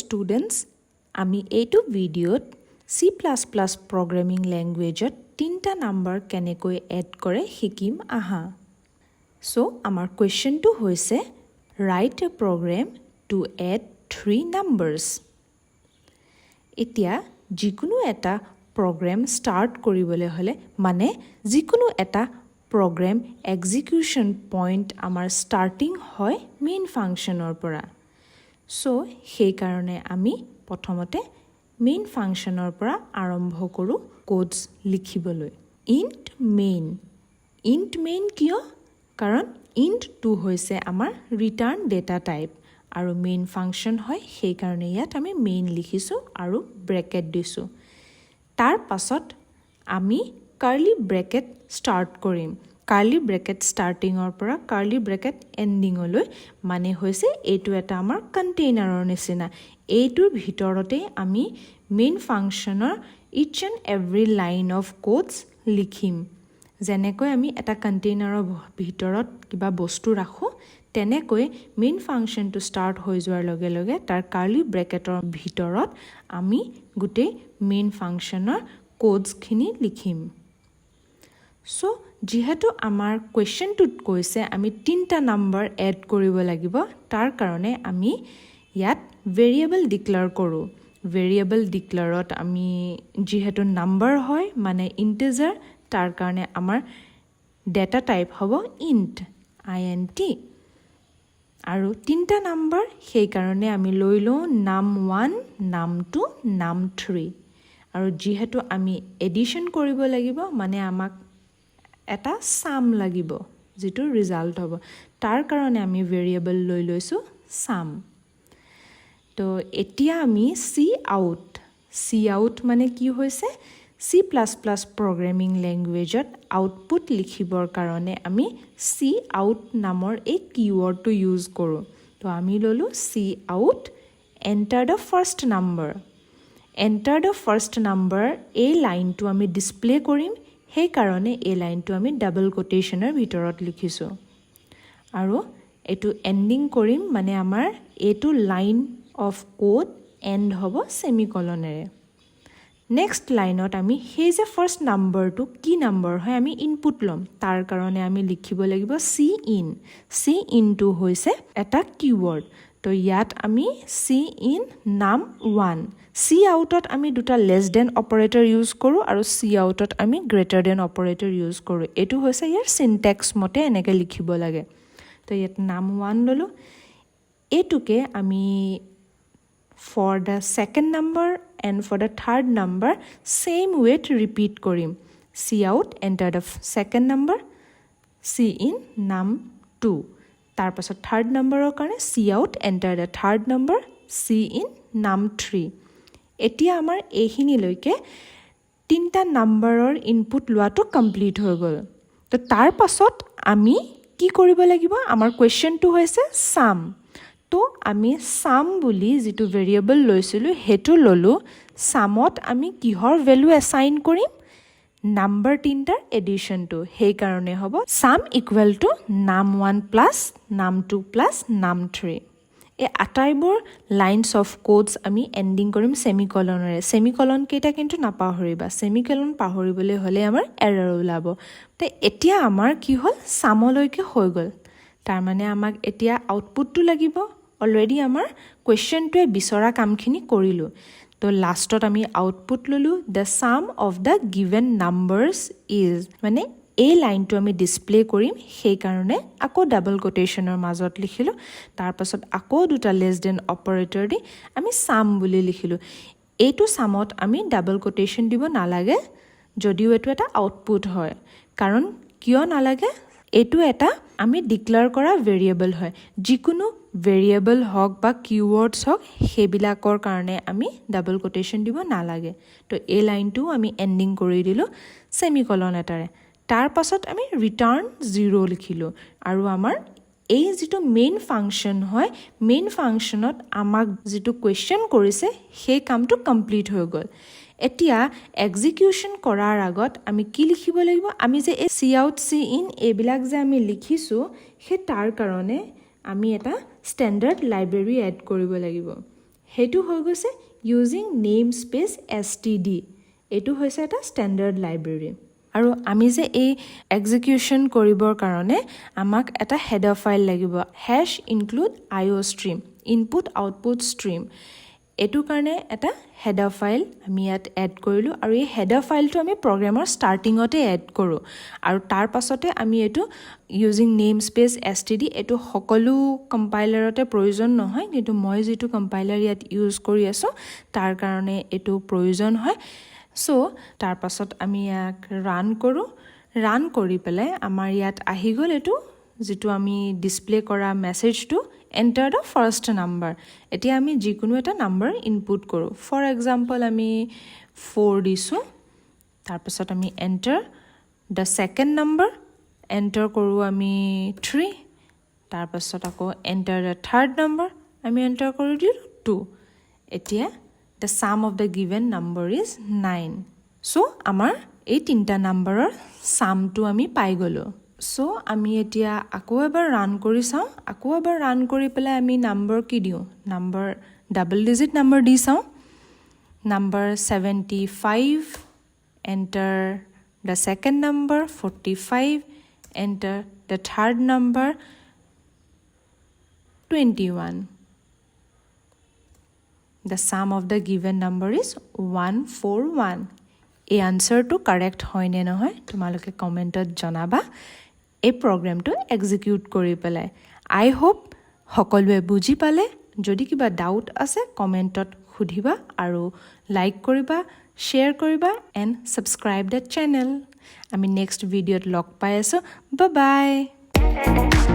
students, আমি এইটো ভিডিঅ'ত C++ programming languageত তিনটা নাম্বাৰ কেনেকৈ এড কৰে শিকিম আহা। So, আমাৰ questionটো হৈছে write a program to add 3 numbers. এতিয়া যিকোনো এটা program start কৰিবলৈ হলে মানে যিকোনো এটা program execution point আমাৰ starting হয় main functionৰ পৰা। So, সেই কাৰণে আমি প্ৰথমতে main functionৰ পৰা আৰম্ভ কৰো codes লিখিবলৈ। int main কিয়? কাৰণ int 2 হৈছে আমাৰ return data type আৰু main function হয় সেই কাৰণে ইয়াত আমি main লিখিছো আৰু bracket দিছো। তাৰ পাছত আমি curly bracket start কৰিম। curly bracket starting or পৰা curly bracket ending লৈ মানে হৈছে এইটো এটা আমাৰ কন্টেইনাৰৰ নিচিনা। এইটোৰ ভিতৰতে আমি main functionৰ each and every line of codes লিখিম। যেনেকৈ আমি এটা কন্টেইনাৰৰ ভিতৰত কিবা বস্তু ৰাখো তেনেকৈ main functionটো start হৈ যোৱাৰ লগে লগে তাৰ curly bracketৰ ভিতৰত আমি গুটেই main functionৰ codes খিনি লিখিম। So, যিহেতু আমাৰ questionটোত কৈছে আমি তিনটা নাম্বাৰ এড কৰিব লাগিব তাৰ কাৰণে আমি ইয়াত variable declare কৰো। variable declareত আমি যিহেতু নাম্বাৰ হয় মানে integer তাৰ কাৰণে আমাৰ data type হ'ব int আৰু তিনটা নাম্বাৰ সেই কাৰণে আমি লৈ লওঁ num1 num2 num3 আৰু যিহেতু আমি এডিশন কৰিব লাগিব মানে আমাক এটা sum লাগিব যেটো ৰিজাল্ট হ'ব তাৰ কাৰণে আমি ভেৰিয়েবল লৈ লৈছো sum। তো এতিয়া আমি cout মানে কি হৈছে C++ programming languageত আউটপুট লিখিবৰ কাৰণে আমি cout নামৰ এই কিৱৰ্ডটো ইউজ কৰো। তো আমি ললো cout enter the first number এই লাইনটো আমি ডিসপ্লে কৰিম সেই কাৰণে এই লাইনটো আমি ডাবল কোটেশনৰ ভিতৰত লিখিছো আৰু এটো এন্ডিং কৰিম মানে আমাৰ এটো লাইন অফ কোড এন্ড হ'ব সেমিকলনেৰে। নেক্সট লাইনত আমি সেই যে ফাৰ্স্ট নাম্বাৰটো কি নাম্বাৰ হয় আমি ইনপুট লম তাৰ কাৰণে আমি লিখিব লাগিব cin টো হৈছে এটা কিৱৰ্ড। তো ইয়াত আমি cin num1 coutত আমি দুটা less than operator ইউজ কৰো আৰু coutত আমি greater than operator ইউজ কৰো। এটো হৈছে ইয়াৰ syntax মতে এনেকৈ লিখিব লাগে। তো ইয়াত num1 ললো এটোকে আমি for the second number and for the third number same way to repeat কৰিম। cout enter the second number cin num2 তাৰ পাছত third numberৰ কাৰণে cout enter the third number cin num3। এতিয়া আমাৰ এইখিনি লৈকে তিনটা নাম্বাৰৰ ইনপুট লোৱাটো কমপ্লিট হৈ গল। তো তাৰ পাছত আমি কি কৰিব লাগিব আমাৰ কোৱেশ্চনটো হৈছে sum। তো আমি sum বুলি যেটো ভেৰিয়েবল লৈছিলো হেতু ললো sumত আমি কিহৰ ভ্যালু অ্যাসাইন কৰিম নাম্বাৰ তিনটাৰ এডিশনটো সেই কাৰণে হ'ব sum equal to num1 plus num2 plus num3। এই আটাইবোৰ লাইনস অফ কোডস আমি এন্ডিং কৰিম সেমিকলনেৰে। সেমিকলন কেইটা কিন্তু নাপাহৰিবা সেমিকলন পাহৰিবলৈ হলে আমাৰ এৰৰ ওলাব। তে এতিয়া আমাৰ কি হল সামলৈকে হৈ গল তাৰ মানে আমাক এতিয়া আউটপুটটো লাগিব। অলৰেডি আমাৰ কোৱেশ্চনটোৱে বিচৰা কামখিনি কৰিলো। তো লাষ্টত আমি আউটপুট ললো the sum of the given numbers is মানে এই লাইনটো আমি ডিসপ্লে কৰিম সেই কাৰণে আকৌ ডাবল কোটেশনৰ মাজত লিখিলো তাৰ পাছত আকৌ দুটা লেস দেন অপাৰেটৰ দি আমি sum বুলি লিখিলো। এইটো sumত আমি ডাবল কোটেশন দিব নালাগে যদিও এটো এটা আউটপুট হয়। কাৰণ কিয় নালাগে এটো এটা আমি ডিক্লেয়াৰ কৰা ভেৰিয়েবল হয়। যিকোনো ভেৰিয়েবল হওক বা কিৱৰ্ডছ হওক হেবিলাকৰ কাৰণে আমি ডাবল কোটেশন দিব নালাগে। তো এই লাইনটো আমি এন্ডিং কৰি দিলো সেমিকলন এটাৰে। তাৰ পাছত আমি ৰিটাৰ্ণ 0 লিখিলো আৰু আমাৰ এই যেটো মেইন ফাংশন হয় মেইন ফাংশনত আমাক যেটো কোৱেশ্চন কৰিছে সেই কামটো কমপ্লিট হৈ গল। এতিয়া এক্সিকিউশন কৰাৰ আগত আমি কি লিখিব লাগিব আমি যে cout cin এইবিলাক যে আমি লিখিছো সেই তাৰ কাৰণে আমি এটা স্ট্যান্ডাৰ্ড লাইব্ৰেৰী এড কৰিব লাগিব। হেতু হৈ গৈছে ইউজিং নেম স্পেস std এটো হৈছে এটা স্ট্যান্ডার্ড লাইব্ৰেৰী আৰু আমি যে এই এক্সিকিউশন কৰিবৰ কাৰণে আমাক এটা হেডাৰ ফাইল লাগিব #include iostream input output stream এটো কাৰণে এটা হেডাৰ ফাইল আমি ইয়াত এড কৰিলো আৰু এই হেডাৰ ফাইলটো আমি প্ৰগ্ৰামৰ ষ্টাৰ্টিংতে এড কৰো আৰু তাৰ পাছতে আমি এটো ইউজিং নেম স্পেস std এটো সকলো কম্পাইলাৰতে প্ৰয়োজন নহয় কিন্তু মই যেটো কম্পাইলাৰ ইয়াত ইউজ কৰি আছো তাৰ কাৰণে এটো প্ৰয়োজন হয় সো তাৰ পাছত আমি ইয়াক ৰান কৰি পেলাই আমাৰ ইয়াত আহি গল এটো যেটো আমি ডিসপ্লে কৰা মেসেজটো enter the first number এতিয়া আমি যিকোনো এটা নাম্বাৰ ইনপুট কৰো ফৰ এক্সাম্পল আমি 4 দিছো তাৰ পাছত আমি enter the second number enter কৰো আমি 3 তাৰ পাছত আকৌ enter the third number আমি enter কৰি দিলো 2 এতিয়া the sum of the given number is 9 so আমাৰ এই তিনটা নাম্বাৰৰ সামটো আমি পাই গলো সো আমি এতিয়া আকৌ এবাৰ ৰান কৰি চাও আকৌ এবাৰ ৰান কৰি পেলাই আমি নাম্বাৰ কি দিও নাম্বাৰ ডাবল ডিজিট নাম্বাৰ দি চাও number 75 enter the second number 45 enter the third number 21 the sum of the given number is 141 এই আনসাৰটো কাৰেক্ট হয় নে নহয় তোমালোকে কমেন্টত জনাবা এই প্ৰগ্ৰামটো এক্সিকিউট কৰি পেলাই আই হোপ সকলোৱে বুজি পালে যদি কিবা ডাউট আছে কমেন্টত খুধিবা আৰু লাইক কৰিবা শেয়াৰ কৰিবা এণ্ড সাবস্ক্ৰাইব দ্য চেনেল আমি নেক্সট ভিডিঅ'ত লগ পাই আছো বাই বাই